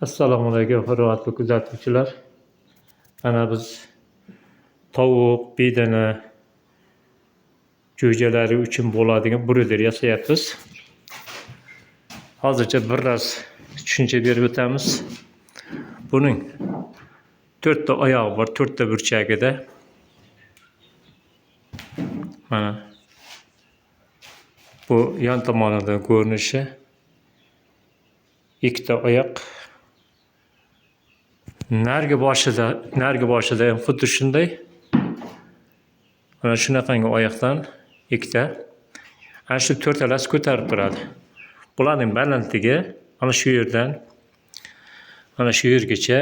Assalomu alaykum hurmatli kuzatuvchilar. Mana biz tovuq, bedana jo'jalari uchun bo'ladigan broiler yasayapmiz. Hozircha biroz tushuncha berib o'tamiz. Buning 4 ta oyog'i bor, 4 ta burchagida. Mana bu yon tomonidan ko'rinishi. 2 ta oyoq. Nargi boshida ham xuddi shunday. Mana shunaqangi oyoqdan 2 ta. Ana shu 4talasi ko'tarib turadi. Bularning balandligi mana shu yerdan mana shu yergacha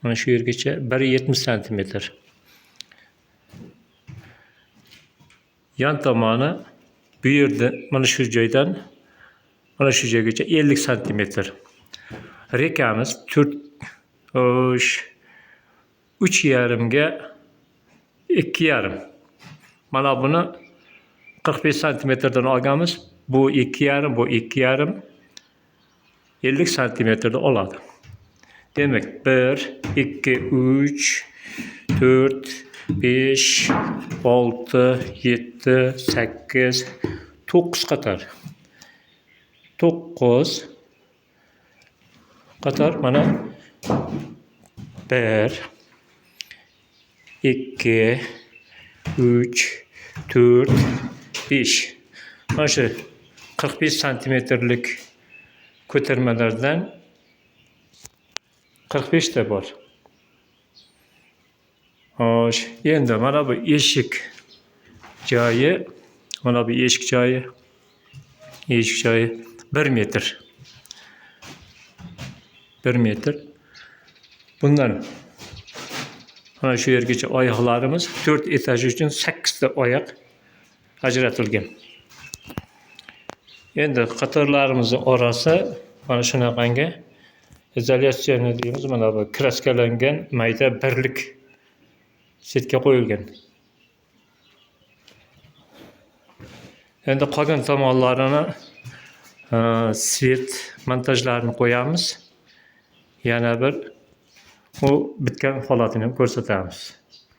1.70 cm. Yon tomoni bu yerda mana shu joydan mana shu joygacha 50 cm. Rekamiz 3,5 ga 2,5. Mana buni 45 cm'dan olganmiz. Bu 2,5, bu 2,5. 50 cm'da oladi. Demek 1, 2, 3, 4, 5, 6, 7, 8, 9 qator. 9 qator mana 1, 2, 3, 4, 5. Mana shu 45 cm'lik ko'tarmalardan 45 ta bor. Xo'sh, endi mana bu eshik joyi, mana bu eshik joyi 1 metr. 1 metr. Bundan mana shu yergacha oyoqlarimiz 4 etaj uchun 8 ta oyoq ajratilgan. Endi qatorlarimizning orasi mana shunaqangi izolyatsiya deymiz. Mana bu kraskalangan mayda birlik setga qo'yilgan. Endi qolgan tomonlarini svet montajlarini qo'yamiz. Yana bir u bitgan holatini ham ko'rsatamiz.